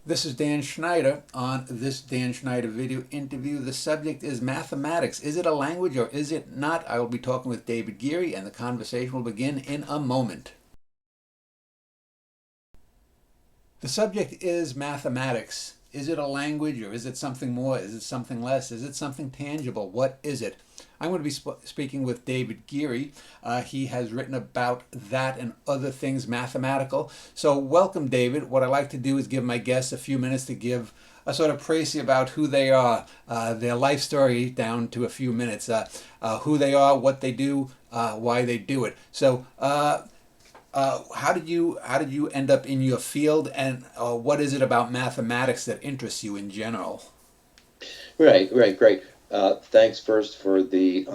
This is Dan Schneider. On this Dan Schneider video interview, the subject is mathematics. Is it a language or is it not? I will be talking with David Geary, and the conversation will begin in a moment. The subject is mathematics. Is it a language or is it something more? Is it something less? Is it something tangible? What is it? I'm going to be speaking with David Geary. He has written about that and other things mathematical. So, welcome, David. What I like to do is give my guests a few minutes to give a sort of précis about who they are, their life story down to a few minutes, who they are, what they do, why they do it. So, how did you end up in your field, and what is it about mathematics that interests you in general? Right, great. Thanks first for the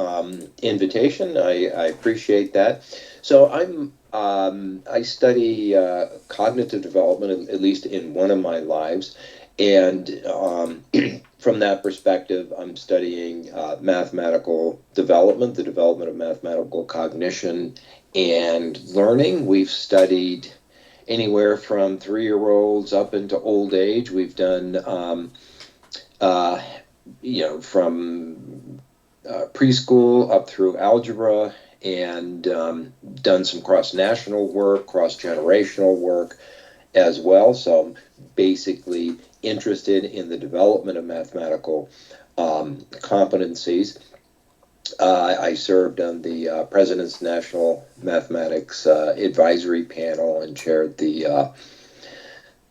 invitation. I appreciate that. So I study cognitive development, at least in one of my lives, and from that perspective, I'm studying mathematical development, the development of mathematical cognition and learning. We've studied anywhere from 3-year-olds up into old age. We've done uh, from preschool up through algebra, and done some cross-national work, cross-generational work as well. So I'm basically interested in the development of mathematical competencies. I served on the President's National Mathematics Advisory Panel and chaired the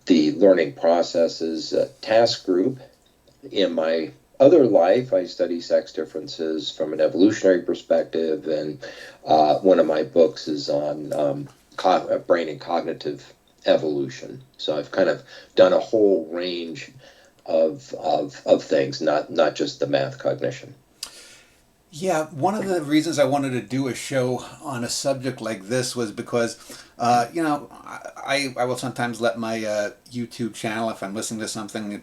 Learning Processes Task Group. In my other life, I study sex differences from an evolutionary perspective, and one of my books is on brain and cognitive evolution. So I've kind of done a whole range of things, not just the math cognition. Yeah, one of the reasons I wanted to do a show on a subject like this was because, I will sometimes let my YouTube channel, if I'm listening to something, it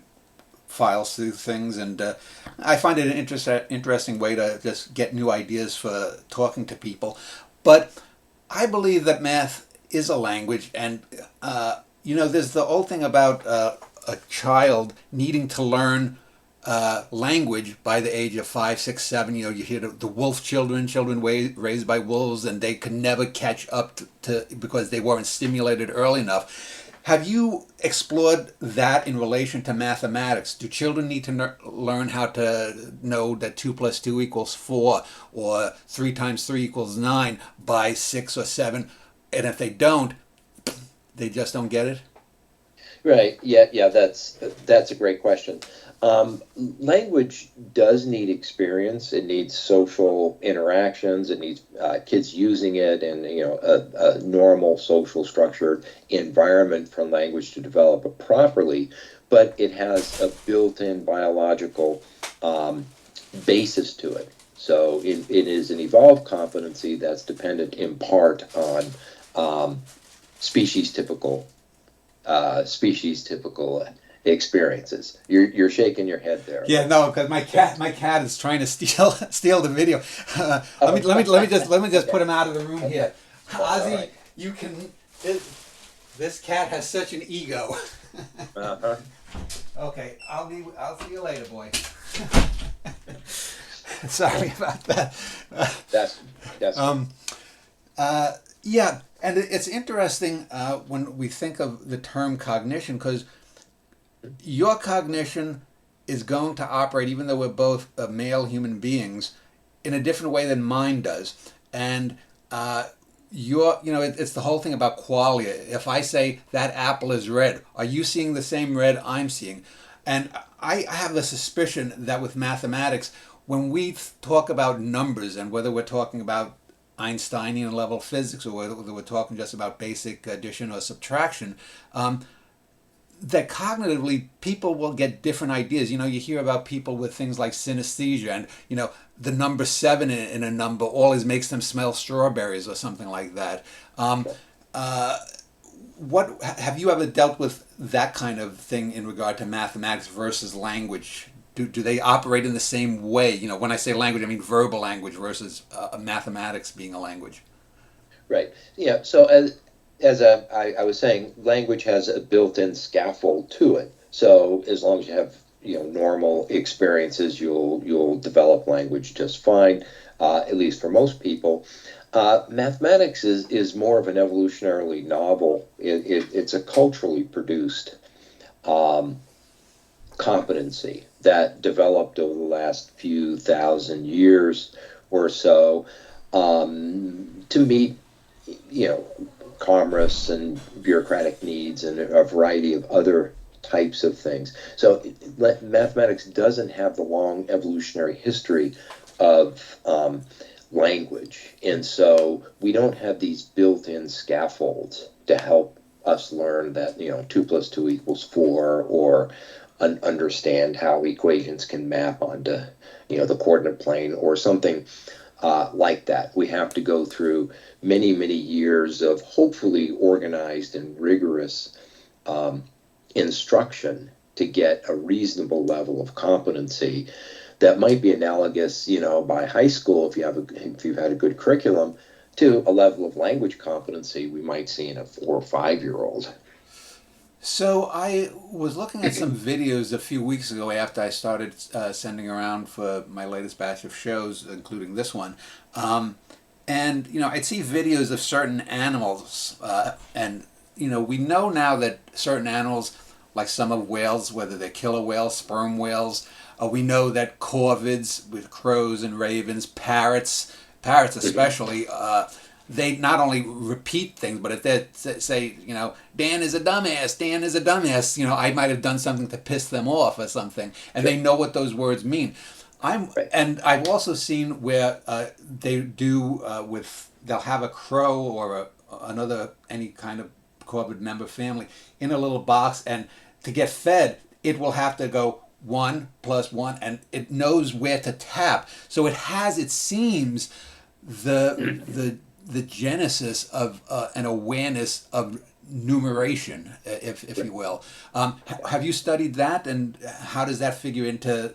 files through things, and I find it an interesting way to just get new ideas for talking to people. But I believe that math is a language, and there's the old thing about a child needing to learn language by the age of 5, 6, 7. You hear the wolf children raised by wolves, and they could never catch up to because they weren't stimulated early enough. Have you explored that in relation to mathematics? Do children need to learn how to know that 2 plus 2 equals 4, or 3 times 3 equals 9 by 6 or 7? And if they don't, they just don't get it? Right. Yeah. That's a great question. Language does need experience. It needs social interactions. It needs kids using it, and a normal social structured environment for language to develop properly. But it has a built-in biological basis to it. So it is an evolved competency that's dependent in part on species typical species typical experiences. You're shaking your head there. Yeah, no, because my cat is trying to steal the video. Let me just Okay. put him out of the room Okay. here. All Ozzy, right. you can. This cat has such an ego. Uh-huh. Okay, I'll see you later, boy. Sorry about that. That's that's Um, yeah, and it's interesting when we think of the term cognition, because your cognition is going to operate, even though we're both male human beings, in a different way than mine does. And it's the whole thing about qualia. If I say that apple is red, are you seeing the same red I'm seeing? And I have the suspicion that with mathematics, when we talk about numbers, and whether we're talking about Einsteinian level physics, or whether we're talking just about basic addition or subtraction, that cognitively people will get different ideas. You hear about people with things like synesthesia, and the number 7 in a number always makes them smell strawberries or something like that. Uh, what have you ever dealt with that kind of thing in regard to mathematics versus language? Do they operate in the same way? When I say language, I mean verbal language versus mathematics being a language. right. Yeah. So as I was saying, language has a built-in scaffold to it. So as long as you have normal experiences, you'll develop language just fine, at least for most people. Mathematics is more of an evolutionarily novel. It's a culturally produced um, competency that developed over the last few thousand years or so to meet, you know, commerce and bureaucratic needs and a variety of other types of things. So mathematics doesn't have the long evolutionary history of language. And so we don't have these built-in scaffolds to help us learn that, 2 + 2 = 4, or understand how equations can map onto, the coordinate plane or something like that. We have to go through many, many years of hopefully organized and rigorous instruction to get a reasonable level of competency that might be analogous, by high school, if you've had a good curriculum, to a level of language competency we might see in a 4 or 5 year old. So I was looking at some videos a few weeks ago after I started sending around for my latest batch of shows, including this one. And I'd see videos of certain animals, and we know now that certain animals, like some of whales, whether they're killer whales, sperm whales, we know that corvids with crows and ravens, parrots especially, they not only repeat things, but if they say, Dan is a dumbass, Dan is a dumbass, I might have done something to piss them off or something, and Sure. they know what those words mean. Right. And I've also seen where they do they'll have a crow or another any kind of corvid member family in a little box, and to get fed, it will have to go 1 + 1, and it knows where to tap. So it seems the genesis of an awareness of numeration, if you will. Have you studied that, and how does that figure into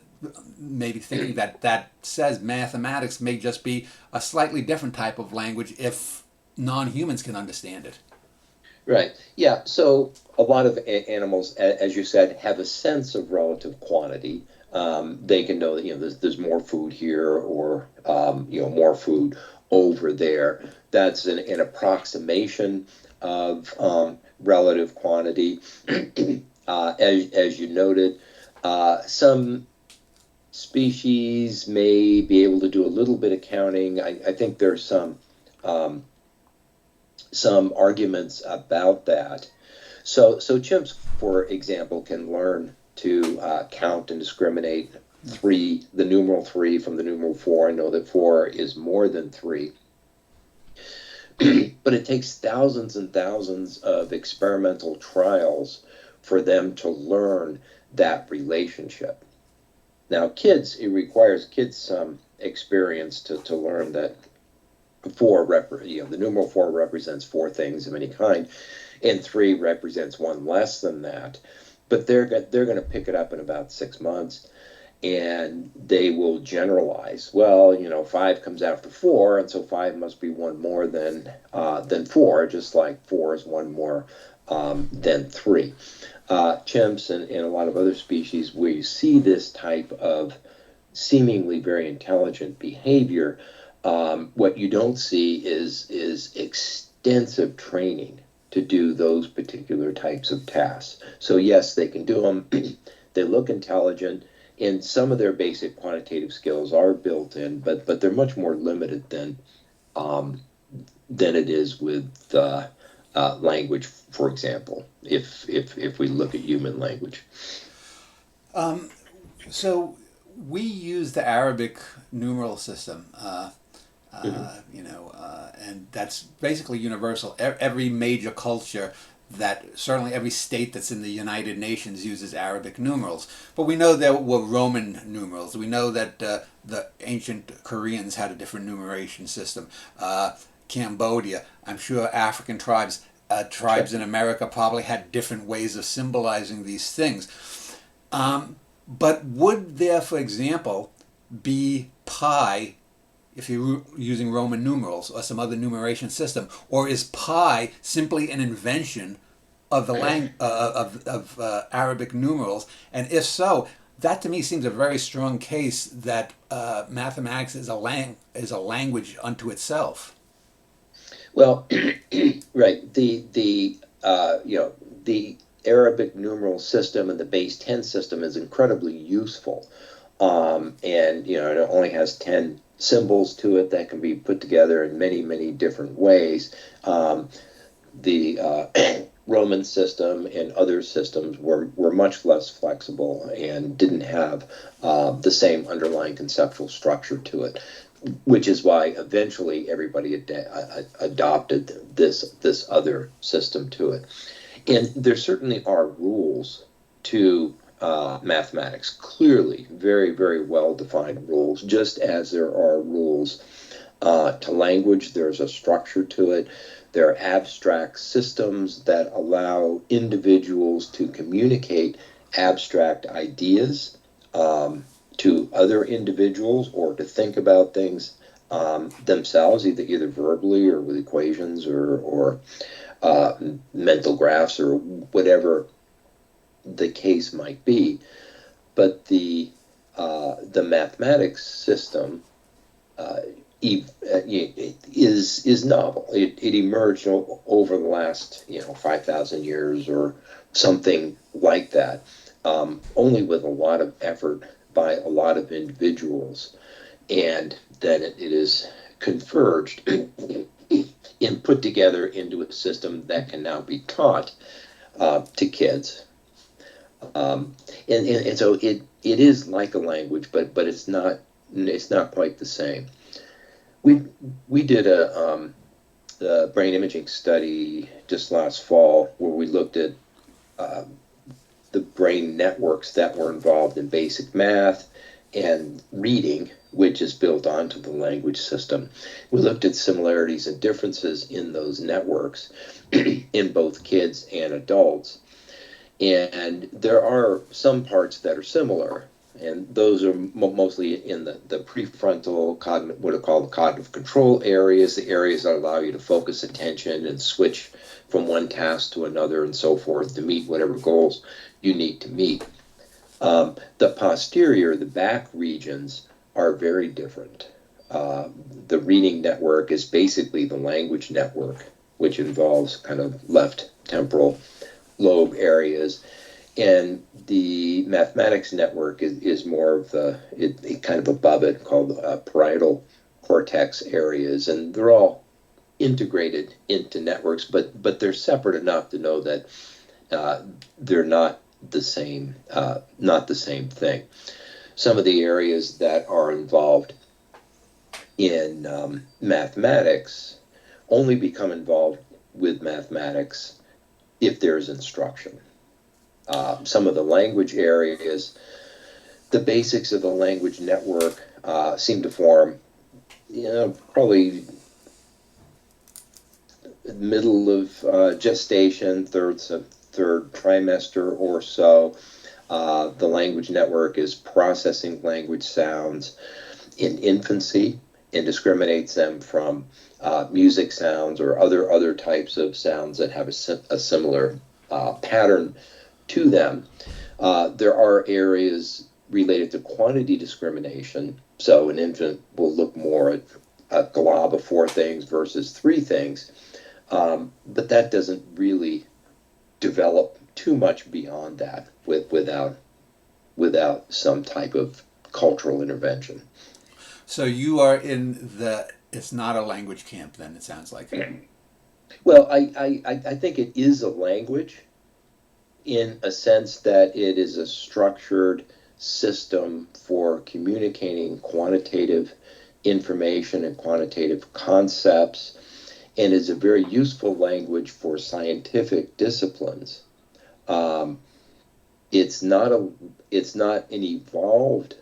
maybe thinking that that says mathematics may just be a slightly different type of language if non-humans can understand it? Right. Yeah. So a lot of animals, as you said, have a sense of relative quantity. They can know that there's more food here, or more food over there. That's an approximation of relative quantity. As you noted, some species may be able to do a little bit of counting. I think there's some arguments about that. So chimps, for example, can learn to count and discriminate the numeral 3 from the numeral 4. I know that 4 is more than 3. But it takes thousands and thousands of experimental trials for them to learn that relationship. Now, it requires kids some experience to learn that the numeral 4 represents 4 things of any kind, and 3 represents one less than that. But they're going to pick it up in about 6 months, and they will generalize. Well, 5 comes after 4, and so 5 must be one more than 4, just like 4 is one more than 3. Chimps and a lot of other species where you see this type of seemingly very intelligent behavior, what you don't see is extensive training to do those particular types of tasks. So yes, they can do them. They look intelligent, and some of their basic quantitative skills are built in, but they're much more limited than it is with language, for example. If we look at human language. So we use the Arabic numeral system, Mhm. and that's basically universal. Every major culture, that certainly every state that's in the United Nations uses Arabic numerals. But we know there were Roman numerals. We know that the ancient Koreans had a different numeration system. Cambodia, I'm sure African tribes Sure. in America probably had different ways of symbolizing these things. But would there, for example, be pi if you're using Roman numerals or some other numeration system? Or is pi simply an invention of the Arabic numerals? And if so, that to me seems a very strong case that mathematics is a language unto itself. Well, right. The Arabic numeral system and the base 10 system is incredibly useful. And it only has 10 symbols to it that can be put together in many, many different ways. The Roman system and other systems were much less flexible and didn't have the same underlying conceptual structure to it, which is why eventually everybody adopted this other system to it. And there certainly are rules to mathematics, clearly very, very well defined rules, just as there are rules to language. There's a structure to it. There are abstract systems that allow individuals to communicate abstract ideas to other individuals, or to think about things themselves, either verbally or with equations or mental graphs or whatever the case might be. But the mathematics system is novel. It emerged over the last 5,000 years or something like that, only with a lot of effort by a lot of individuals, and then it is converged and put together into a system that can now be taught to kids. And so it is like a language, but it's not quite the same. We did a brain imaging study just last fall where we looked at the brain networks that were involved in basic math and reading, which is built onto the language system. We looked at similarities and differences in those networks in both kids and adults. And there are some parts that are similar, and those are mostly in the prefrontal, what are called cognitive control areas, the areas that allow you to focus attention and switch from one task to another and so forth to meet whatever goals you need to meet. The posterior, the back regions, are very different. The reading network is basically the language network, which involves kind of left temporal lobe areas, and the mathematics network is more of it kind of above it, called parietal cortex areas, and they're all integrated into networks, but they're separate enough to know that they're not the same thing. Some of the areas that are involved in mathematics only become involved with mathematics if there's instruction. Some of the language areas, the basics of the language network seem to form, probably middle of gestation, third trimester or so. The language network is processing language sounds in infancy and discriminates them from music sounds or other types of sounds that have a similar pattern to them. There are areas related to quantity discrimination. So an infant will look more at a glob of 4 things versus 3 things, but that doesn't really develop too much beyond that without some type of cultural intervention. So you are in it's not a language camp then, it sounds like. Well, I think it is a language in a sense that it is a structured system for communicating quantitative information and quantitative concepts, and is a very useful language for scientific disciplines. It's not an evolved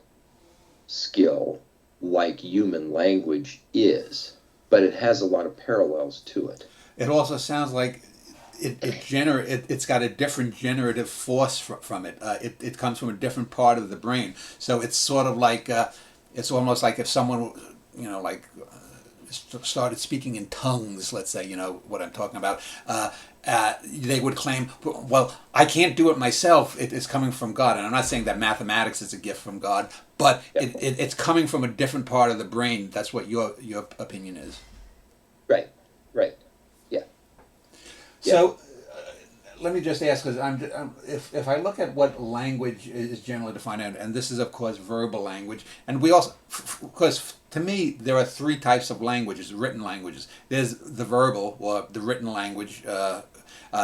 skill like human language is, but it has a lot of parallels to it. It also sounds like it's got a different generative force from it. It comes from a different part of the brain. So it's sort of like it's almost like if someone, like started speaking in tongues, let's say, you know what I'm talking about, they would claim, well, I can't do it myself. It's coming from God. And I'm not saying that mathematics is a gift from God, but Yeah. it's coming from a different part of the brain. That's what your opinion is. Right. Right. Yeah. Yeah. So let me just ask, because if I look at what language is generally defined, and this is of course verbal language, and we also, because to me there are three types of languages, written languages. There's the verbal or the written language.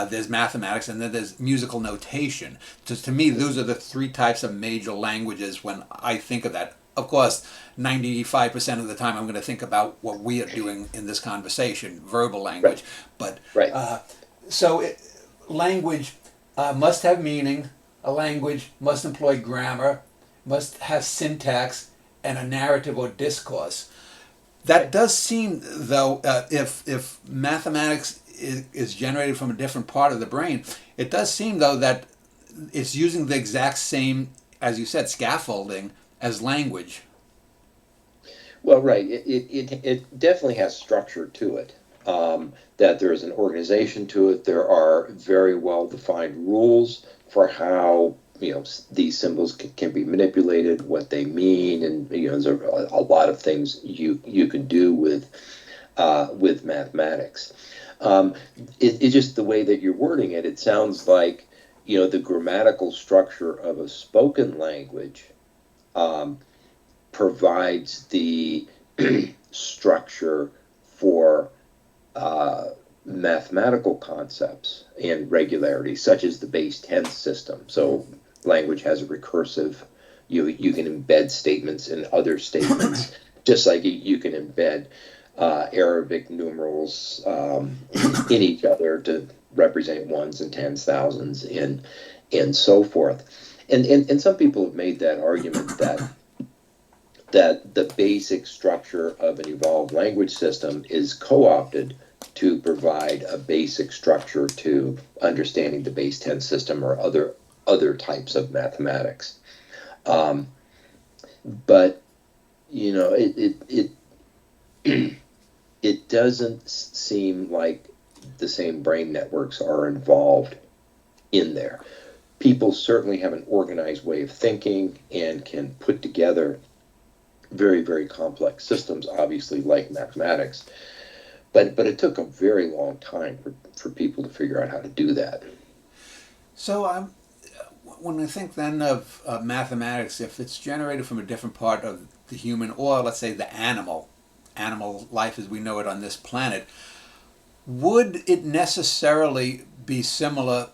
There's mathematics, and then there's musical notation. Just to me, those are the three types of major languages when I think of that. Of course, 95% of the time I'm going to think about what we are doing in this conversation, verbal language. Right. But Right. so language must have meaning. A language must employ grammar, must have syntax, and a narrative or discourse. That Right. does seem, though, if mathematics is generated from a different part of the brain, it does seem, though, that it's using the exact same, as you said, scaffolding as language. Well, right. It definitely has structure to it. That there's an organization to it. There are very well defined rules for how these symbols can be manipulated, what they mean, and there's a lot of things you can do with mathematics. It's just the way that you're wording it. It sounds like the grammatical structure of a spoken language um, provides the structure for mathematical concepts and regularities, such as the base 10 system. So language has a recursive, you can embed statements in other statements, just like you can embed Arabic numerals in each other to represent ones and tens, thousands, and so forth. And some people have made that argument that the basic structure of an evolved language system is co-opted to provide a basic structure to understanding the base 10 system or other types of mathematics. But it doesn't seem like the same brain networks are involved in there. People certainly have an organized way of thinking and can put together very, very complex systems, obviously, like mathematics. But it took a very long time for people to figure out how to do that. So when I think then of mathematics, if it's generated from a different part of the human, or let's say the animal life as we know it on this planet, would it necessarily be similar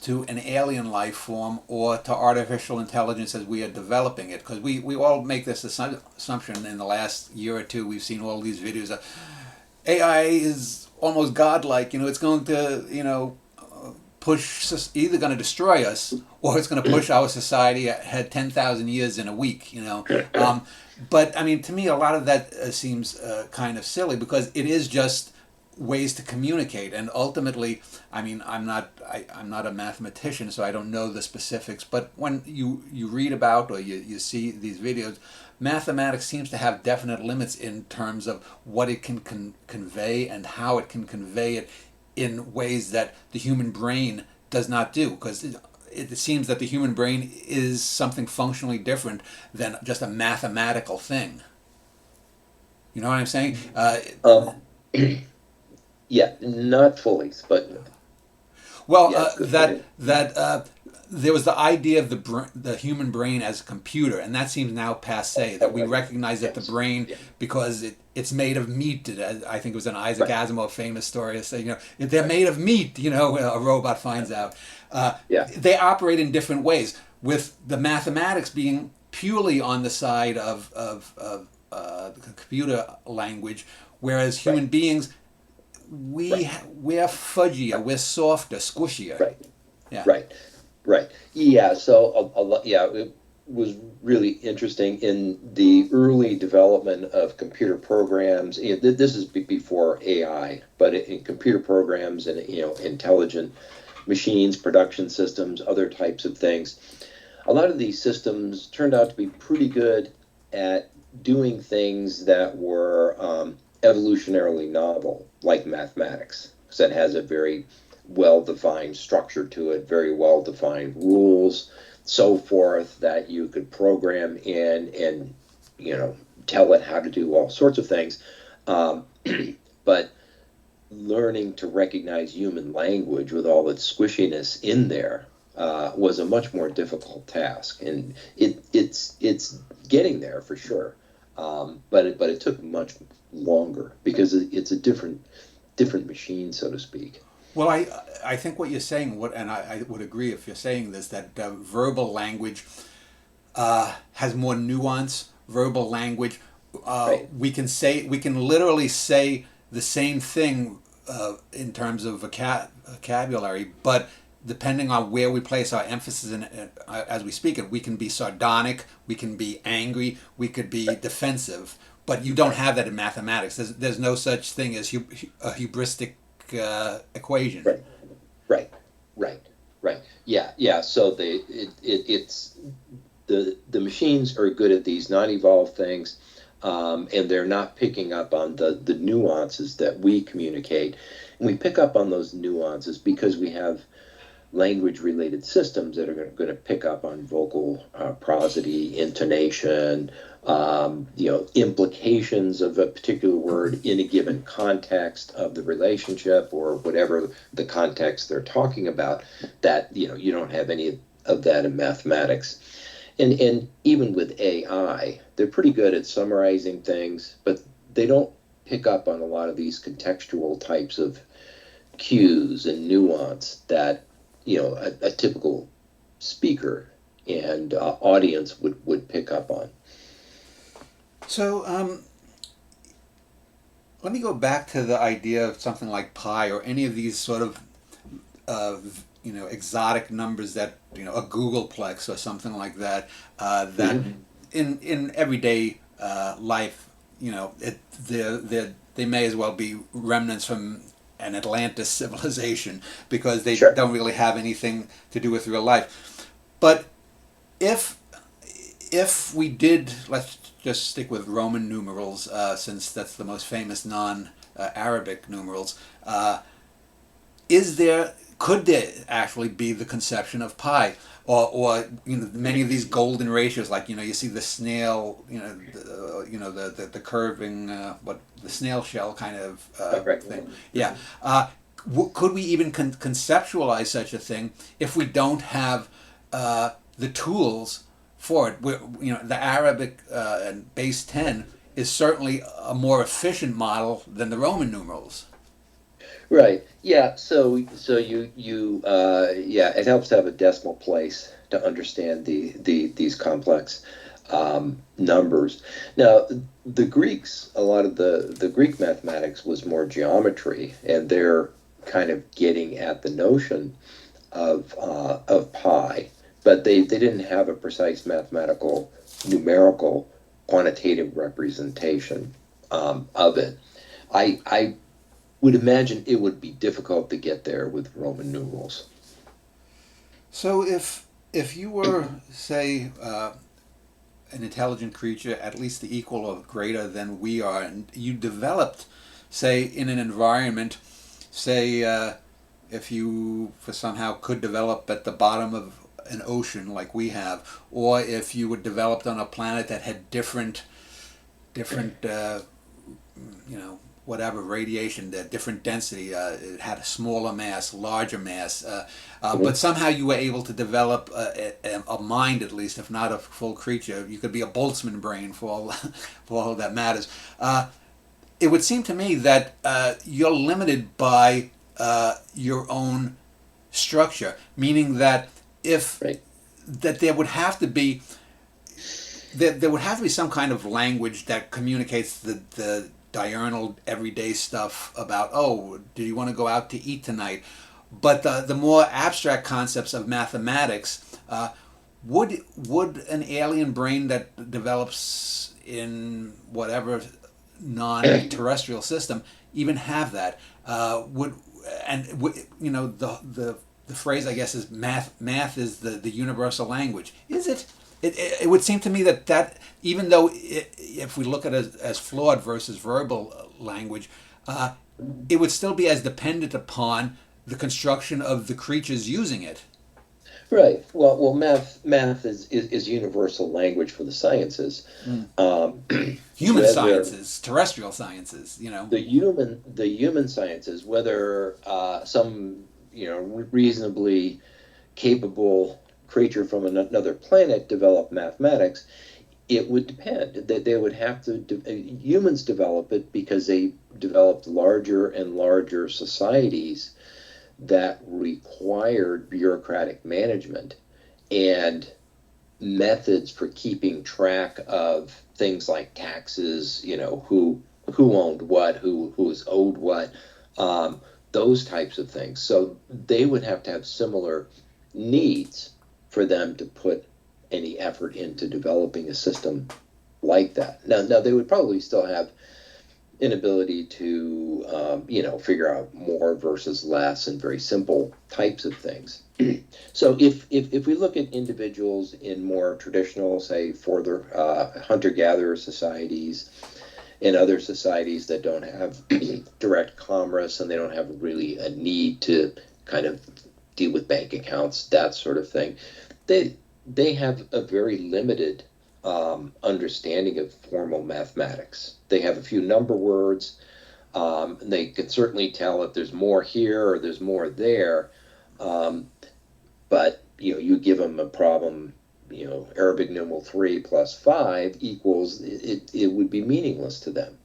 to an alien life form or to artificial intelligence as we are developing it? Because we all make this assumption in the last year or two. We've seen all these videos of AI is almost godlike. It's going to, either going to destroy us or it's going to push our society ahead 10,000 years in a week. But I mean, to me, a lot of that seems kind of silly because it is just ways to communicate, and ultimately, I mean, I'm not a mathematician, so I don't know the specifics. But when you read about or you see these videos, mathematics seems to have definite limits in terms of what it can convey and how it can convey it in ways that the human brain does not do, because it seems that the human brain is something functionally different than just a mathematical thing. You know what I'm saying? Um, yeah, not fully, but Well, yeah, that there was the idea of the human brain as a computer, and that seems now passé. That we recognize that the yes, brain, yeah, because it's made of meat. I think it was an Isaac right, Asimov famous story saying, if they're right, made of meat, a robot finds out. yeah, They operate in different ways, with the mathematics being purely on the side of the computer language, whereas right, human beings, right, we're fudgier, we're softer, squishier. right. Yeah. Right, right. Yeah, so yeah, it was really interesting in the early development of computer programs. This is before AI, but in computer programs and intelligent machines, production systems, other types of things. A lot of these systems turned out to be pretty good at doing things that were evolutionarily novel, like mathematics, because it has a very well-defined structure to it, very well-defined rules, so forth, that you could program in and, you know, tell it how to do all sorts of things. Um, but learning to recognize human language with all its squishiness in there was a much more difficult task, and it's getting there for sure. But it took much longer because it's a different machine, so to speak. Well, I think what you're saying, and I would agree if you're saying this, that verbal language has more nuance. Verbal language, Right, we can literally say the same thing in terms of vocabulary, but depending on where we place our emphasis in it, as we speak it, we can be sardonic, we can be angry, we could be right, defensive. But you don't right, have that in mathematics. There's no such thing as a hubristic equation. right, right, right, right. Yeah, yeah. So it's the machines are good at these non-evolved things, and they're not picking up on the nuances that we communicate. And we pick up on those nuances because we have language-related systems that are going to pick up on vocal prosody, intonation, implications of a particular word in a given context of the relationship or whatever the context they're talking about. That you don't have any of that in mathematics. And even with AI, they're pretty good at summarizing things, but they don't pick up on a lot of these contextual types of cues and nuance that a typical speaker and audience would pick up on. So let me go back to the idea of something like pi or any of these sort of uh, exotic numbers that a googolplex or something like that that Hmm. in everyday life they may as well be remnants from an Atlantis civilization because they Sure. don't really have anything to do with real life. But if we did, let's just stick with Roman numerals, since that's the most famous non-Arabic numerals. Is there Could there actually be the conception of pi, or many of these golden ratios, like you see the snail, the curving, what the snail shell kind of Right. thing. Yeah. Could we even conceptualize such a thing if we don't have the tools for it? The Arabic and base 10 is certainly a more efficient model than the Roman numerals. Right. Yeah. So yeah, it helps to have a decimal place to understand these complex numbers. Now, the Greeks, a lot of the Greek mathematics was more geometry, and they're kind of getting at the notion of pi, but they didn't have a precise mathematical, numerical, quantitative representation of it. I would imagine it would be difficult to get there with Roman numerals. So if you were, say, an intelligent creature, at least the equal or greater than we are, and you developed, say, in an environment, say, if you for somehow could develop at the bottom of an ocean like we have, or if you were developed on a planet that had different whatever radiation, the different density. It had a smaller mass, larger mass, but Mhm. somehow you were able to develop a mind, at least, if not a full creature. You could be a Boltzmann brain for all for all that matters. It would seem to me that you're limited by your own structure, meaning that if Right. that there would have to be some kind of language that communicates the diurnal everyday stuff about, oh, do you want to go out to eat tonight? But the more abstract concepts of mathematics, would an alien brain that develops in whatever non-terrestrial system even have that? Would and would, the phrase, I guess, is math. Math is the universal language. Is it? it would seem to me that even though if we look at it as flawed versus verbal language, it would still be as dependent upon the construction of the creatures using it. Right. Well, math is universal language for the sciences. Mm. Um, Human whether sciences, terrestrial sciences, the human sciences, whether some reasonably capable creature from another planet develop mathematics, it would depend. That they would have to. Humans develop it because they developed larger and larger societies that required bureaucratic management and methods for keeping track of things like taxes, who owned what, who was owed what, those types of things. So they would have to have similar needs for them to put any effort into developing a system like that. Now they would probably still have inability to figure out more versus less and very simple types of things. So if we look at individuals in more traditional, say, further hunter-gatherer societies and other societies that don't have direct commerce and they don't have really a need to kind of deal with bank accounts, that sort of thing, they have a very limited understanding of formal mathematics. They have a few number words. And they can certainly tell if there's more here or there's more there. But you give them a problem, Arabic numeral 3 plus 5 equals, it would be meaningless to them.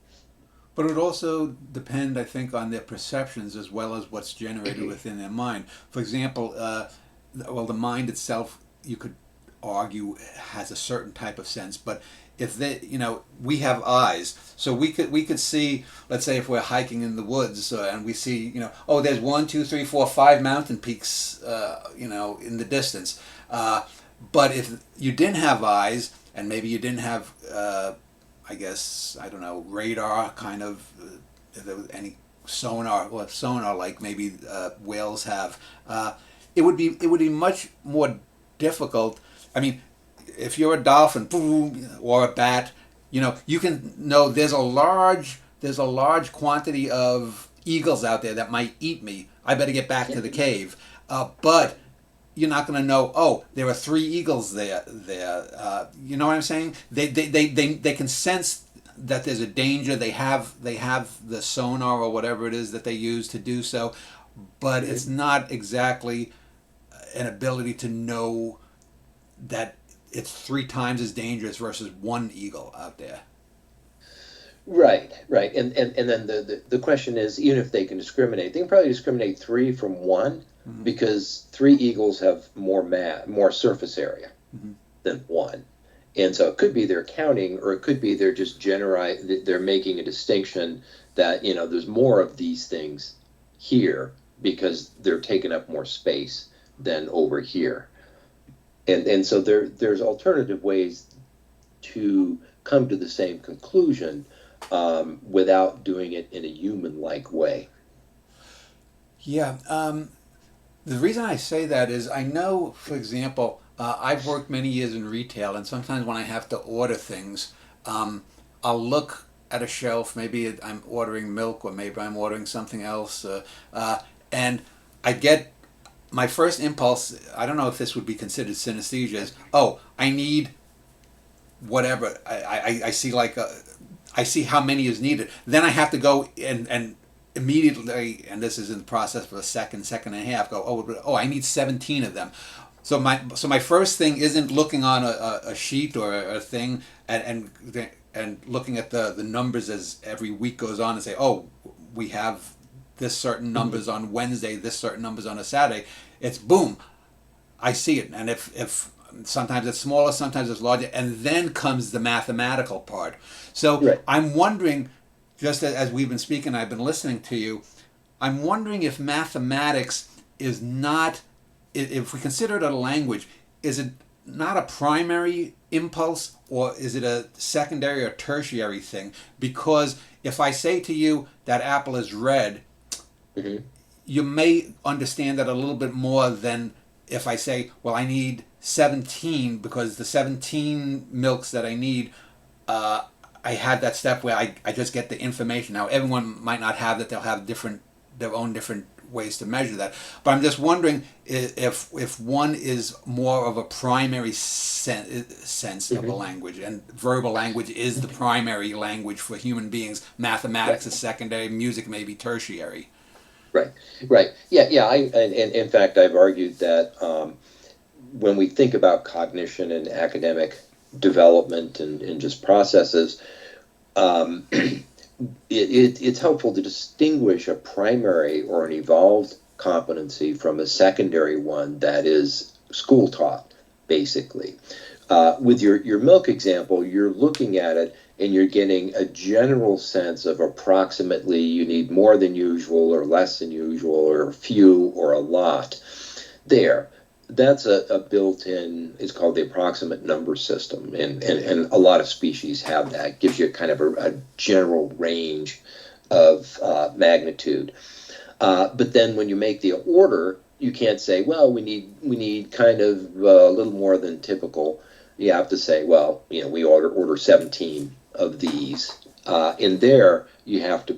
But it would also depend, I think, on their perceptions as well as what's generated within their mind. For example, the mind itself, you could argue, has a certain type of sense, but if they, we have eyes, so we could see, let's say if we're hiking in the woods and we see, oh, there's 1, 2, 3, 4, 5 mountain peaks, in the distance. But if you didn't have eyes and maybe you didn't have, I guess, I don't know, radar kind of, if there was any sonar, or sonar like maybe whales have, it would be much more difficult. I mean, if you're a dolphin, boom, or a bat, you can know there's a large quantity of eagles out there that might eat me. I better get back to the cave. But you're not going to know. Oh, there are 3 eagles there. You know what I'm saying? They can sense that there's a danger. They have the sonar or whatever it is that they use to do so, but it's not exactly an ability to know that it's 3 times as dangerous versus 1 eagle out there. Right. And then the question is, even if they can discriminate, they can probably discriminate 3 from 1, mm-hmm. because 3 eagles have more surface area, mm-hmm. than 1. And so it could be they're counting, or it could be they're just they're making a distinction that, there's more of these things here because they're taking up more space than over here. And so there's alternative ways to come to the same conclusion without doing it in a human-like way. Yeah. The reason I say that is I know, for example, I've worked many years in retail, and sometimes when I have to order things, I'll look at a shelf. Maybe I'm ordering milk, or maybe I'm ordering something else, and I get my first impulse. I don't know if this would be considered synesthesia. Is, oh, I need whatever. I see I see how many is needed. Then I have to go and immediately, and this is in the process for a second and a half, go, oh, I need 17 of them. So my first thing isn't looking on a sheet or a thing and looking at the numbers as every week goes on and say, oh, we have this certain numbers on Wednesday, this certain numbers on a Saturday. It's boom, I see it. And if sometimes it's smaller, sometimes it's larger, and then comes the mathematical part. So right. I'm wondering, just as we've been speaking, I've been listening to you, I'm wondering if mathematics is not, if we consider it a language, is it not a primary impulse, or is it a secondary or tertiary thing? Because if I say to you that apple is red, mm-hmm. you may understand that a little bit more than if I say, well, I need because the 17 milks that I need, I had that step where I just get the information. Now everyone might not have that; they'll have their own different ways to measure that. But I'm just wondering if one is more of a primary sense of a language, and verbal language is the primary language for human beings. Mathematics Right. is secondary. Music may be tertiary. Right. Right. Yeah. Yeah. And in fact, I've argued that when we think about cognition and academic development and just processes, it's helpful to distinguish a primary or an evolved competency from a secondary one that is school taught, basically. With your milk example, you're looking at it and you're getting a general sense of approximately you need more than usual or less than usual or a few or a lot there. That's a built-in, it's called the approximate number system, and a lot of species have that. It gives you kind of a general range of magnitude. But then when you make the order, you can't say, well, we need kind of a little more than typical. You have to say, well, we order 17 of these. In there, you have to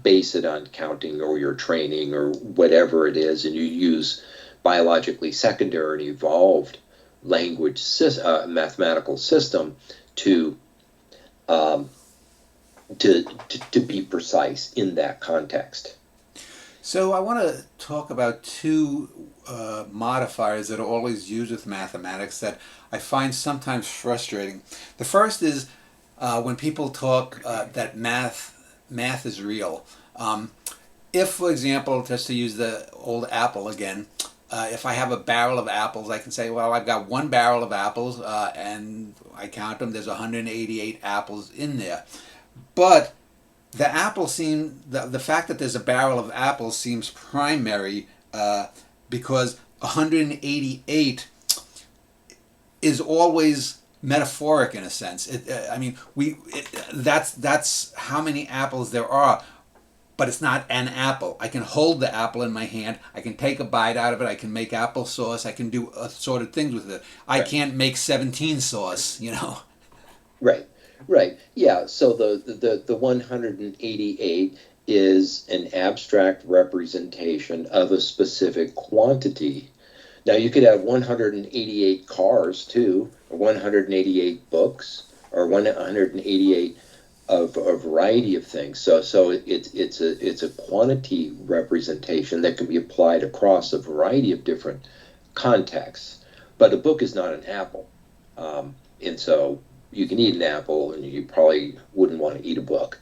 base it on counting or your training or whatever it is, and you use biologically secondary and evolved language mathematical system to be precise in that context. So I want to talk about two modifiers that are always used with mathematics that I find sometimes frustrating. The first is when people talk that math is real. If, for example, just to use the old apple again, if I have a barrel of apples, I can say, well, I've got one barrel of apples, and I count them. There's 188 apples in there. But the the fact that there's a barrel of apples seems primary because 188 is always metaphoric in a sense. That's how many apples there are, but it's not an apple. I can hold the apple in my hand. I can take a bite out of it. I can make applesauce. I can do assorted things with it. I Right. can't make 17 sauce. Right. Right. Yeah. So the 188 is an abstract representation of a specific quantity. Now you could have 188 cars too, or 188 books, or 188 of a variety of things. So it's a quantity representation that can be applied across a variety of different contexts. But a book is not an apple, and so you can eat an apple, and you probably wouldn't want to eat a book.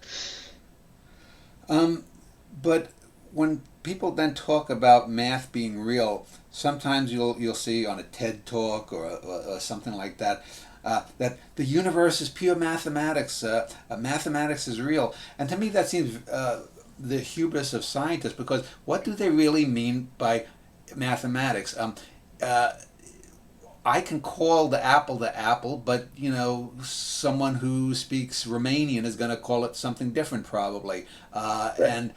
But when people then talk about math being real, sometimes you'll see on a TED talk or something like that that the universe is pure mathematics. Mathematics is real, and to me that seems the hubris of scientists, because what do they really mean by mathematics? I can call the apple, but someone who speaks Romanian is going to call it something different probably. Right. And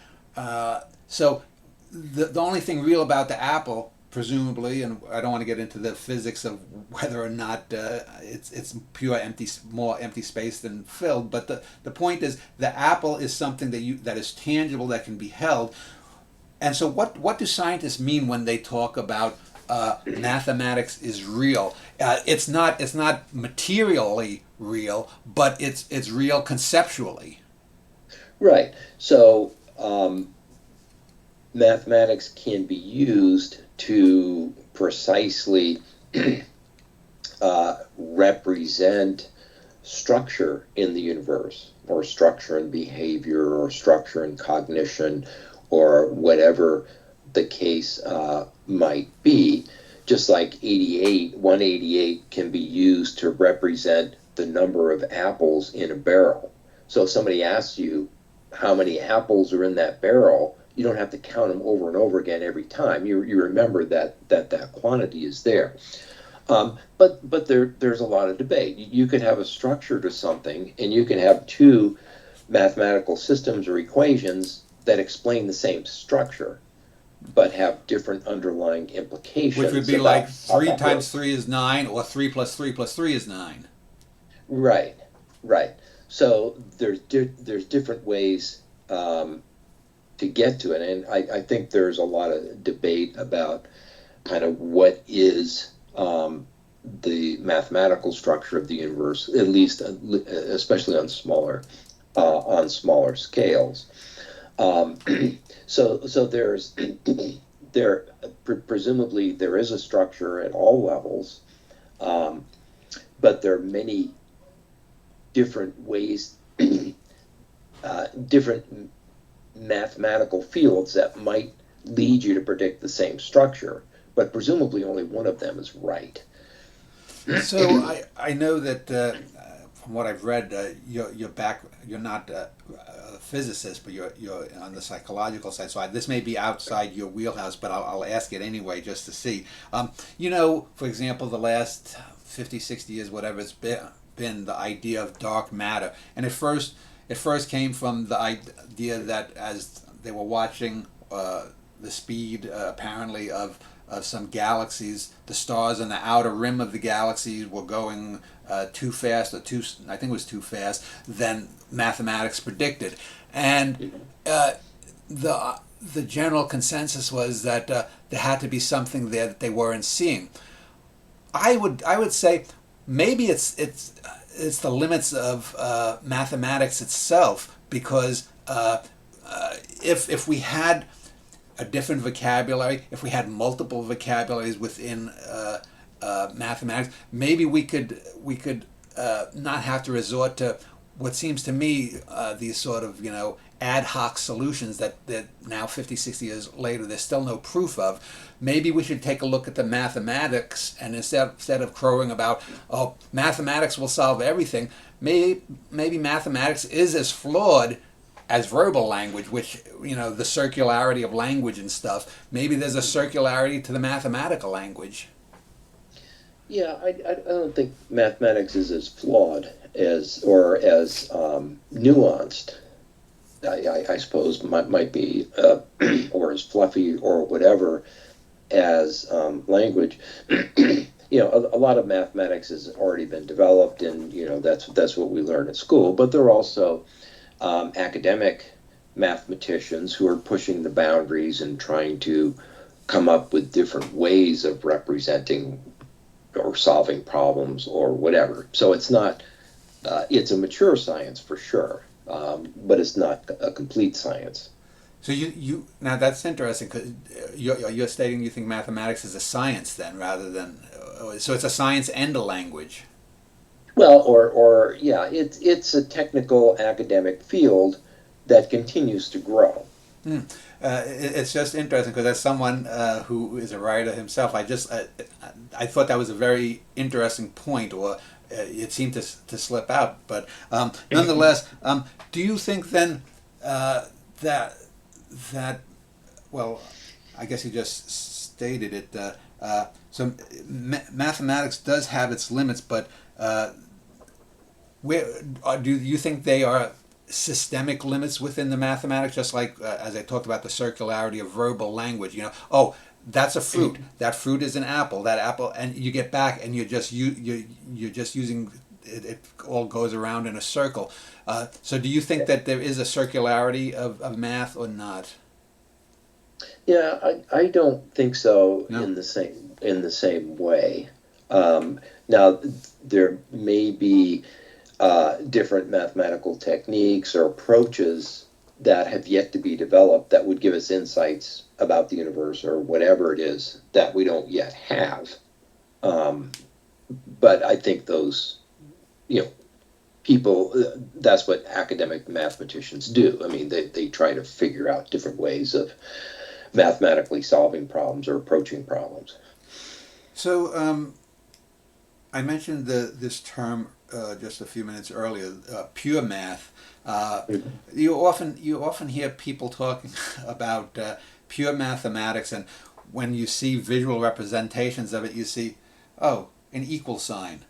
so the only thing real about the apple, presumably, and I don't want to get into the physics of whether or not it's pure empty, more empty space than filled, but the point is the apple is something that is tangible, that can be held. And so what do scientists mean when they talk about mathematics is real? It's not materially real, but it's real conceptually. Right. So mathematics can be used to precisely represent structure in the universe, or structure in behavior, or structure in cognition, or whatever the case might be. Just like 188 can be used to represent the number of apples in a barrel. So if somebody asks you how many apples are in that barrel, you don't have to count them over and over again every time. You remember that quantity is there. But there's a lot of debate. You could have a structure to something, and you can have two mathematical systems or equations that explain the same structure. but have different underlying Which would implications be about like how 3 that times works. 3 is 9, or 3 plus 3 plus 3 is 9. Right, right. So there's different ways to get to it, and I think there's a lot of debate about kind of what is the mathematical structure of the universe, at least especially on smaller scales. Um, so there's there presumably there is a structure at all levels, um, but there are many different ways, different mathematical fields that might lead you to predict the same structure, but presumably only one of them is right. So I know that from what I've read, you're not a physicist, but you're on the psychological side. So this may be outside your wheelhouse, but I'll ask it anyway just to see. For example, the last 50, 60 years, whatever it's been the idea of dark matter, and it first came from the idea that as they were watching the speed apparently of some galaxies, the stars on the outer rim of the galaxies were going too fast, I think it was too fast, than mathematics predicted. And the general consensus was that there had to be something there that they weren't seeing. I would say maybe it's the limits of mathematics itself, because if we had a different vocabulary, if we had multiple vocabularies within mathematics, maybe we could not have to resort to what seems to me these sort of ad hoc solutions that now 50, 60 years later there's still no proof of. Maybe we should take a look at the mathematics, and instead of crowing about, oh, mathematics will solve everything, maybe mathematics is as flawed as verbal language, which, the circularity of language and stuff. Maybe there's a circularity to the mathematical language. Yeah, I don't think mathematics is as flawed as or as nuanced. I suppose might be or as fluffy or whatever as language. A lot of mathematics has already been developed, and that's what we learn at school. But there are also academic mathematicians who are pushing the boundaries and trying to come up with different ways of representing or solving problems or whatever. So it's a mature science for sure, but it's not a complete science. So you now that's interesting, because you're stating you think mathematics is a science then, rather than so it's a science and a language. Well, or yeah, it's a technical academic field that continues to grow. Hmm. It's just interesting, because as someone who is a writer himself, I thought that was a very interesting point, or it seemed to slip out. But nonetheless, do you think then that that well, I guess you just stated it. So mathematics does have its limits, but where do you think they are systemic limits within the mathematics? Just like as I talked about the circularity of verbal language. Oh, that's a fruit. That fruit is an apple. That apple, and you get back, and you're just using it. It all goes around in a circle. So, do you think that there is a circularity of math or not? Yeah, I don't think so No. in the same way. Now there may be different mathematical techniques or approaches that have yet to be developed that would give us insights about the universe or whatever it is that we don't yet have. Um, but I think those, people, that's what academic mathematicians do. I mean, they try to figure out different ways of mathematically solving problems or approaching problems. So, I mentioned this term just a few minutes earlier, pure math. Uh, Mhm. you often hear people talking about pure mathematics, and when you see visual representations of it, you see, oh, an equal sign.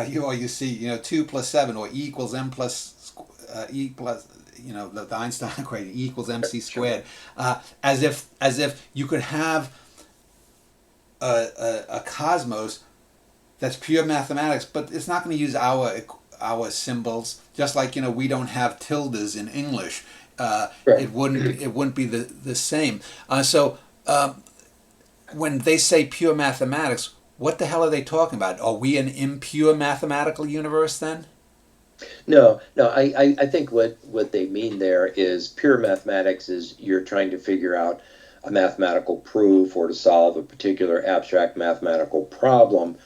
you see, 2 plus 7, or E equals M plus E plus, the Einstein equation, E equals MC Sure. squared, as if you could have a cosmos that's pure mathematics, but it's not going to use our symbols. Just like we don't have tildes in English. Right. It wouldn't be the same. So when they say pure mathematics, what the hell are they talking about? Are we an impure mathematical universe then? No, no, I think what they mean there is pure mathematics is you're trying to figure out a mathematical proof or to solve a particular abstract mathematical problem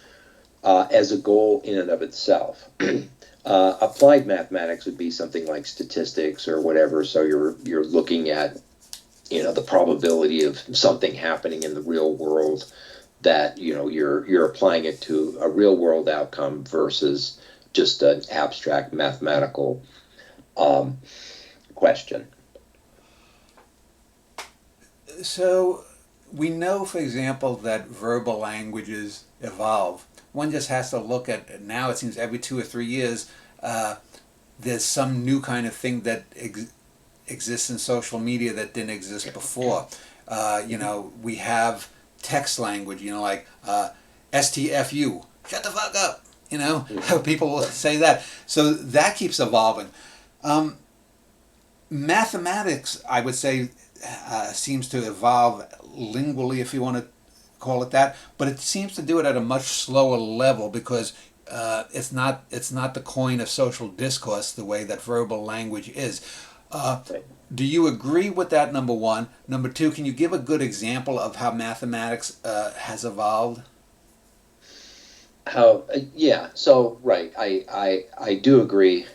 as a goal in and of itself. Applied mathematics would be something like statistics or whatever. So you're looking at the probability of something happening in the real world that you're applying it to a real world outcome versus just an abstract mathematical um, question. So we know, for example, that verbal languages evolve. One just has to look at now. It seems every 2 or 3 years, there's some new kind of thing that exists in social media that didn't exist before. We have text language. Like STFU, shut the fuck up. Mhm. People will Right. say that. So that keeps evolving. Um, Mathematics, I would say, seems to evolve lingually, if you want to call it that, but it seems to do it at a much slower level because it's not the coin of social discourse the way that verbal language is. Uh, Right. do you agree with that? Number one. Number two, can you give a good example of how mathematics has evolved? How? Yeah. So right. I do agree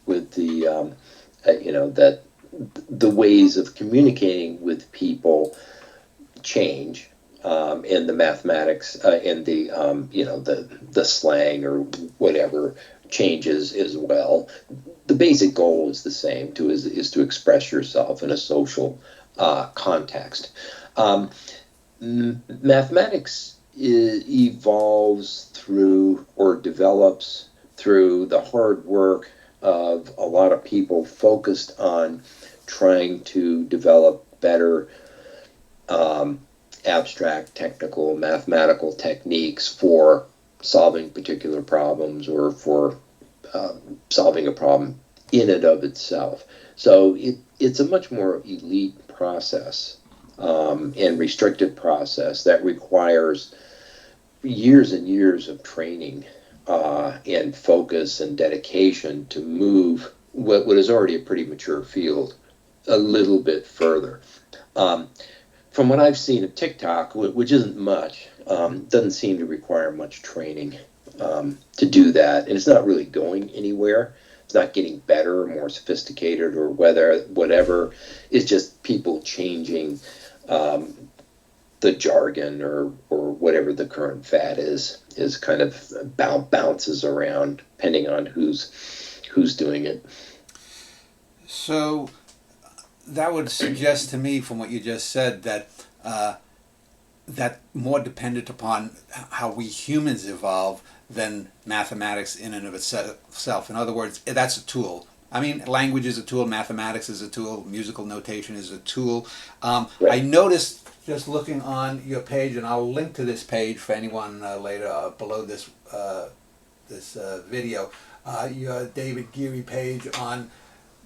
with the that the ways of communicating with people change, and the mathematics and the the slang or whatever changes as well. The basic goal is the same is to express yourself in a social context. Um, Mathematics evolves through or develops through the hard work of a lot of people focused on trying to develop better um, abstract, technical, mathematical techniques for solving particular problems or for solving a problem in and of itself. So it's a much more elite process and restricted process that requires years and years of training and focus and dedication to move what is already a pretty mature field a little bit further. Um, from what I've seen of TikTok, which isn't much, doesn't seem to require much training to do that, and it's not really going anywhere. It's not getting better or more sophisticated or whatever. It's just people changing um, the jargon or whatever the current fad is kind of bounces around depending on who's doing it. So that would suggest to me, from what you just said, uh, that more dependent upon how we humans evolve than mathematics in and of itself. In other words, that's a tool. I mean, language is a tool, mathematics is a tool, musical notation is a tool. I Right. noticed just looking on your page, and I'll link to this page for anyone later below this video, your David Geary page on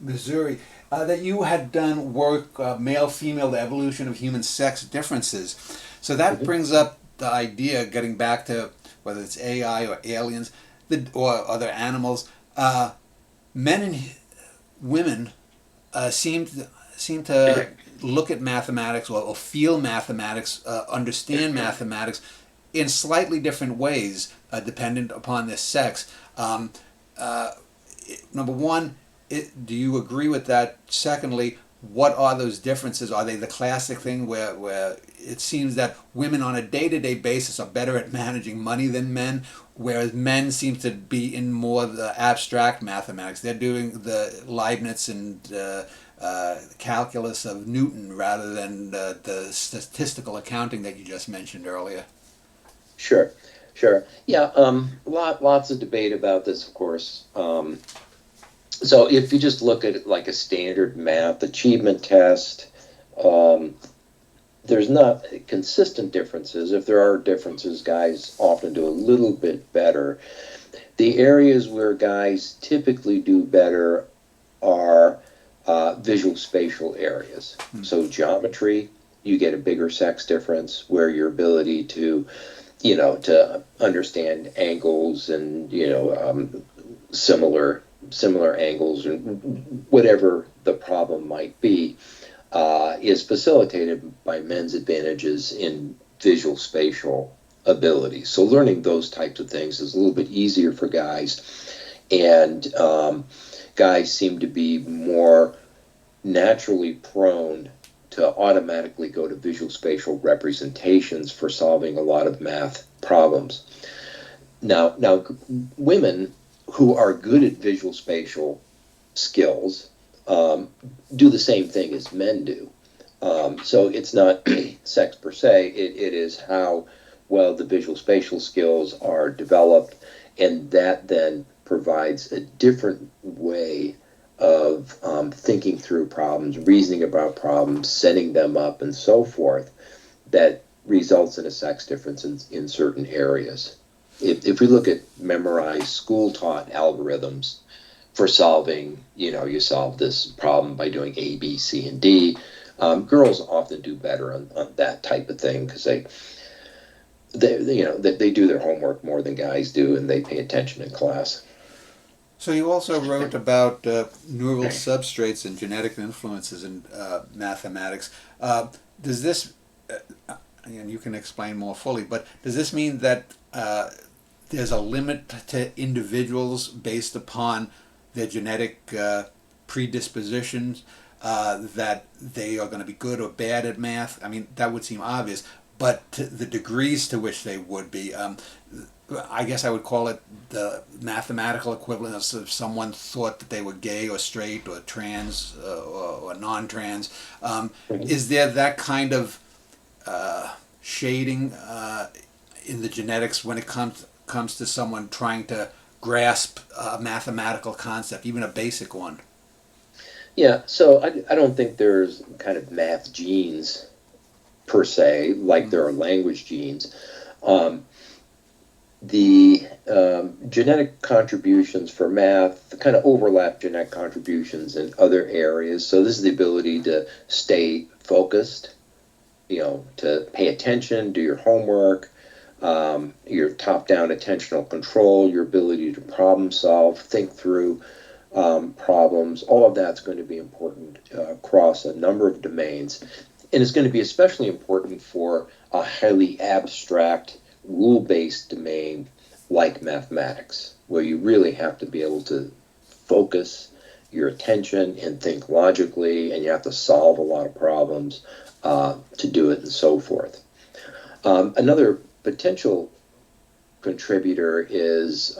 Missouri, that you had done work, male female, the evolution of human sex differences. So that Mhm. brings up the idea, getting back to whether it's AI or aliens or other animals. Men and women seem to look at mathematics, or feel mathematics, understand mathematics in slightly different ways, dependent upon their sex. Uh, Number one, do you agree with that? Secondly, what are those differences? Are they the classic thing where it seems that women on a day-to-day basis are better at managing money than men, whereas men seem to be in more the abstract mathematics? They're doing the Leibniz and calculus of Newton rather than the statistical accounting that you just mentioned earlier. Sure. Sure. Yeah. Lots of debate about this, of course. So if you just look at it like a standard math achievement test, um, there's not consistent differences. If there are differences, guys often do a little bit better. The areas where guys typically do better are visual spatial areas. Hmm. So geometry, you get a bigger sex difference where your ability to, to understand angles and, similar angles and whatever the problem might be, is facilitated by men's advantages in visual spatial abilities. So learning those types of things is a little bit easier for guys, and guys seem to be more naturally prone to automatically go to visual spatial representations for solving a lot of math problems. Now, women who are good at visual spatial skills um, do the same thing as men do. So it's not sex per se, it is how well the visual spatial skills are developed, and that then provides a different way of thinking through problems, reasoning about problems, setting them up, and so forth, that results in a sex difference in certain areas. If we look at memorized school taught algorithms for solving, you solve this problem by doing A, B, C, and D. Girls often do better on that type of thing because they do their homework more than guys do, and they pay attention in class. So you also wrote about neural substrates and genetic influences in mathematics. Does this, and you can explain more fully, but does this mean that there's a limit to individuals based upon their genetic predispositions, that they are going to be good or bad at math? I mean, that would seem obvious, but to the degrees to which they would be, I guess I would call it the mathematical equivalent of if someone thought that they were gay or straight or trans or non-trans. Is there that kind of shading in the genetics when it comes to someone trying to grasp a mathematical concept, even a basic one? Yeah, so I don't think there's kind of math genes per se, like Mm. there are language genes. Um, the genetic contributions for math kind of overlap genetic contributions in other areas. So this is the ability to stay focused, to pay attention, do your homework, your top-down attentional control, your ability to problem solve, think through problems. All of that's going to be important across a number of domains. And it's going to be especially important for a highly abstract, rule-based domain like mathematics, where you really have to be able to focus your attention and think logically, and you have to solve a lot of problems to do it, and so forth. Another potential contributor is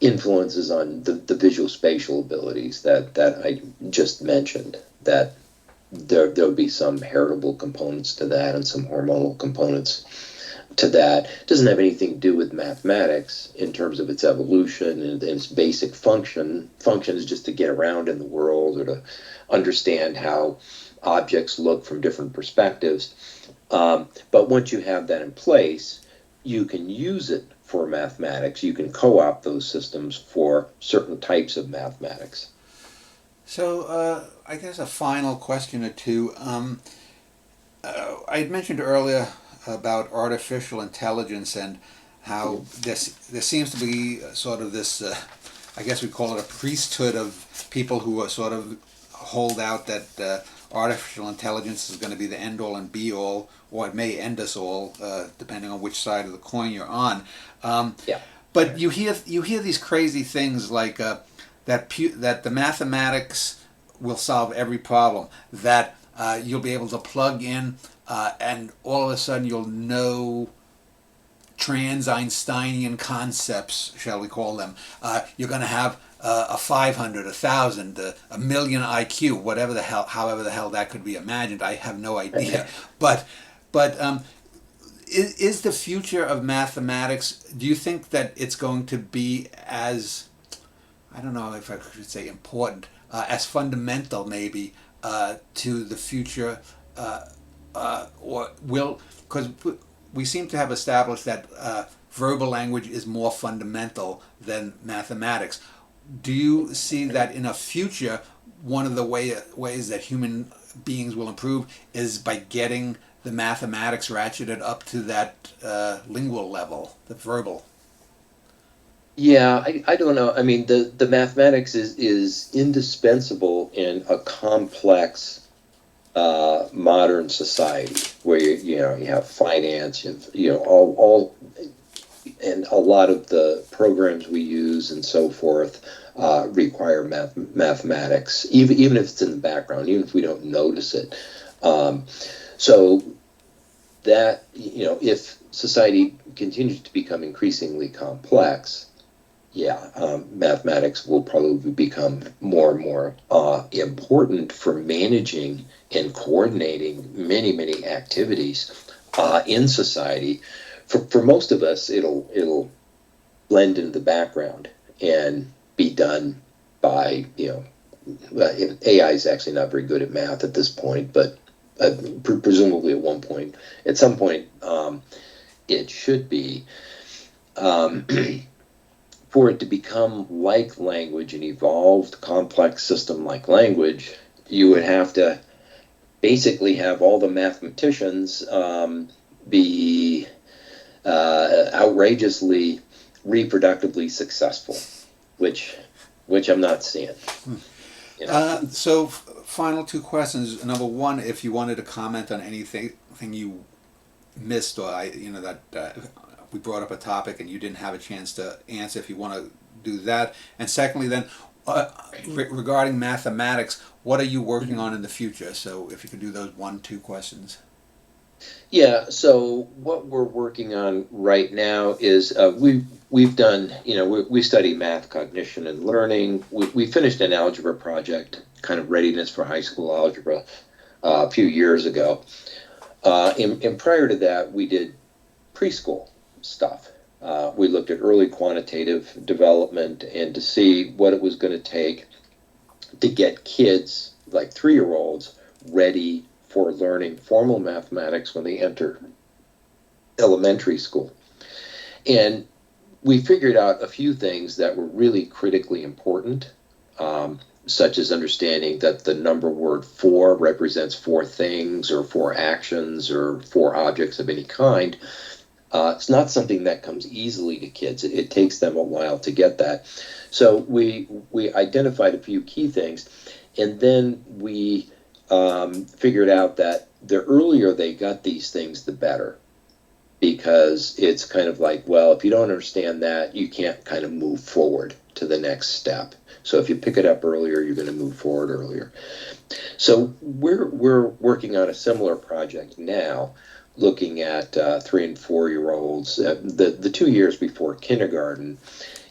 influences on the visual spatial abilities that I just mentioned, that there'll be some heritable components to that and some hormonal components to that. It doesn't have anything to do with mathematics in terms of its evolution and its basic function. Function is just to get around in the world or to understand how objects look from different perspectives. But once you have that in place, you can use it for mathematics. You can co-opt those systems for certain types of mathematics. So, I guess a final question or two. I had mentioned earlier about artificial intelligence and how there seems to be sort of this, I guess we call it a priesthood of people who are sort of hold out that artificial intelligence is going to be the end all and be all, or it may end us all, depending on which side of the coin you're on. Yeah. But you hear these crazy things like that the mathematics will solve every problem. That you'll be able to plug in, and all of a sudden you'll know trans-Einsteinian concepts, shall we call them. You're going to have a 500, 1,000, a million IQ, whatever the hell, however the hell that could be imagined. I have no idea. But is the future of mathematics, do you think that it's going to be as, I don't know if I should say important, as fundamental maybe to the future, or will, because we seem to have established that verbal language is more fundamental than mathematics. Do you see that in a future, one of the ways that human beings will improve is by getting the mathematics ratcheted up to that lingual level, the verbal? Yeah, I don't know. I mean, the mathematics is indispensable in a complex modern society where you have finance, all and a lot of the programs we use and so forth require mathematics, even if it's in the background, even if we don't notice it. So that, if society continues to become increasingly complex, yeah, mathematics will probably become more and more important for managing and coordinating many, many activities in society. For most of us, it'll blend into the background and be done by, well, AI is actually not very good at math at this point, but presumably at some point, it should be. Um, for it to become like language, an evolved, complex system like language, you would have to basically have all the mathematicians be outrageously reproductively successful, which I'm not seeing. So, final two questions. Number one, if you wanted to comment on anything you missed, or that we brought up a topic and you didn't have a chance to answer, if you want to do that. And secondly, then, regarding mathematics, what are you working on in the future? So, if you could do those 1, 2 questions. Yeah, so what we're working on right now is we've done, we study math, cognition, and learning. We finished an algebra project, kind of readiness for high school algebra, a few years ago. And prior to that, we did preschool stuff. We looked at early quantitative development and to see what it was going to take to get kids, like 3-year-olds, ready for learning formal mathematics when they enter elementary school. And we figured out a few things that were really critically important, such as understanding that the number word for represents 4 things or 4 actions or 4 objects of any kind. It's not something that comes easily to kids. It takes them a while to get that. So we identified a few key things, and then we figured out that the earlier they got these things, the better. Because it's kind of like, well, if you don't understand that, you can't kind of move forward to the next step. So if you pick it up earlier, you're going to move forward earlier. So we're working on a similar project now, looking at 3 and 4-year-olds, the 2 years before kindergarten,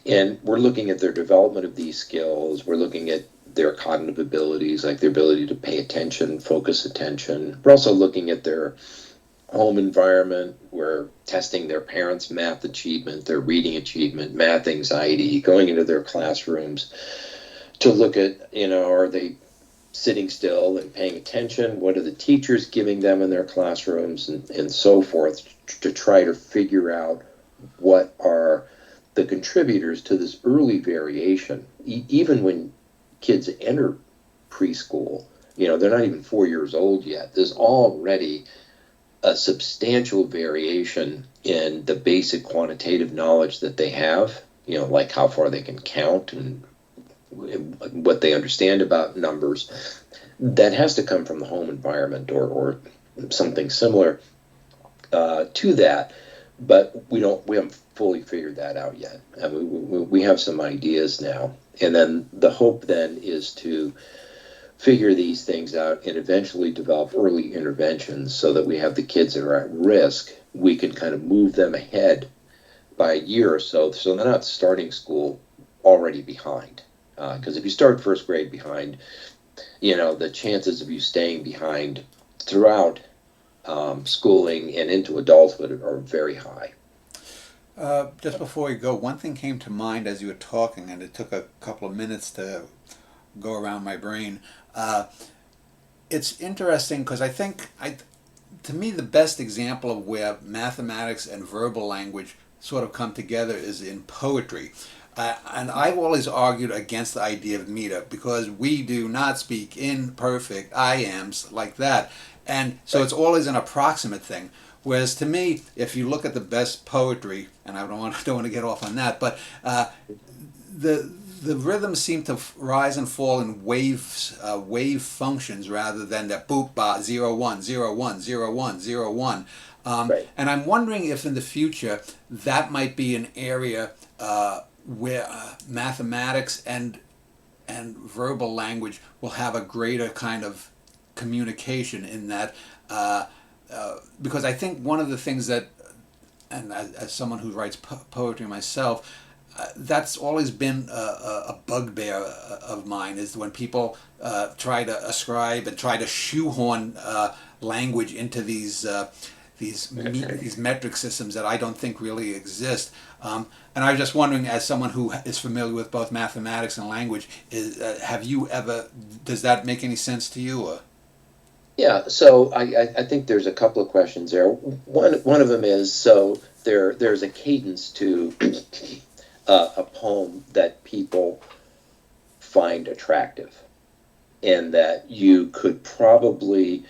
and we're looking at their development of these skills. We're looking at their cognitive abilities, like their ability to pay attention, focus attention. We're also looking at their home environment. We're testing their parents' math achievement, their reading achievement, math anxiety, going into their classrooms to look at, are they sitting still and paying attention? What are the teachers giving them in their classrooms, and so forth, to try to figure out what are the contributors to this early variation. Even when kids enter preschool, they're not even 4 years old yet. There's already a substantial variation in the basic quantitative knowledge that they have, like how far they can count and what they understand about numbers. That has to come from the home environment or something similar to that. But we haven't fully figured that out yet. And we have some ideas now. And then the hope then is to figure these things out and eventually develop early interventions so that we have the kids that are at risk. We can kind of move them ahead by a year or so they're not starting school already behind. Because if you start first grade behind, the chances of you staying behind throughout schooling and into adulthood are very high. Just before we go, one thing came to mind as you were talking, and it took a couple of minutes to go around my brain. It's interesting because to me, the best example of where mathematics and verbal language sort of come together is in poetry. And I've always argued against the idea of meter because we do not speak in perfect I ams like that. And so Right. it's always an approximate thing. Whereas to me, if you look at the best poetry, and I don't want to get off on that, but the the rhythms seem to rise and fall in waves, wave functions rather than the boop ba 0 1 0 1 0 1 0 1. Right. And I'm wondering if in the future that might be an area where mathematics and verbal language will have a greater kind of communication in that. Because I think one of the things that, and as someone who writes poetry myself, that's always been a bugbear of mine is when people try to ascribe and try to shoehorn language into these metric systems that I don't think really exist. And I was just wondering, as someone who is familiar with both mathematics and language, have you ever? Does that make any sense to you? Or? Yeah, so I think there's a couple of questions there. One of them is, so there's a cadence to a poem that people find attractive, and that you could probably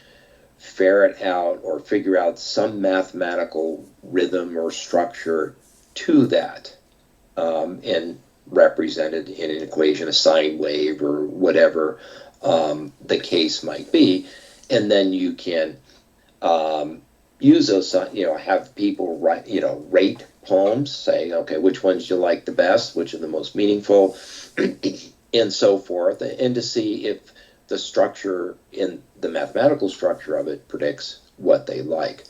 ferret out or figure out some mathematical rhythm or structure to that, and represented in an equation, a sine wave, or whatever the case might be. And then you can use those, have people write, rate poems, say, okay, which ones you like the best, which are the most meaningful, and so forth, and to see if the structure in the mathematical structure of it predicts what they like.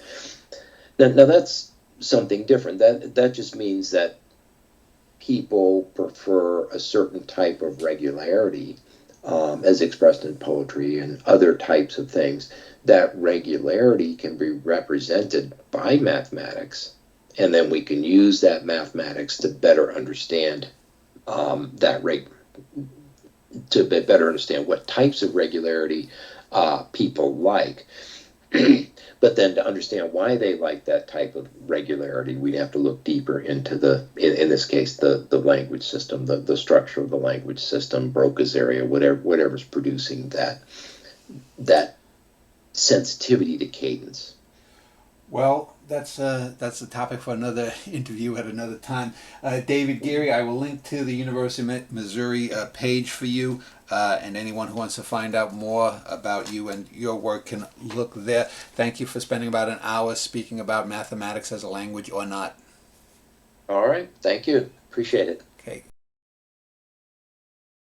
Now that's something different. That just means that people prefer a certain type of regularity, as expressed in poetry and other types of things. That regularity can be represented by mathematics, and then we can use that mathematics to better understand better understand what types of regularity people like. But then to understand why they like that type of regularity, we'd have to look deeper into in this case, the language system, the structure of the language system, Broca's area, whatever's producing that sensitivity to cadence. Well, that's a topic for another interview at another time. David Geary, I will link to the University of Missouri page for you, and anyone who wants to find out more about you and your work can look there. Thank you for spending about an hour speaking about mathematics as a language or not. All right. Thank you. Appreciate it.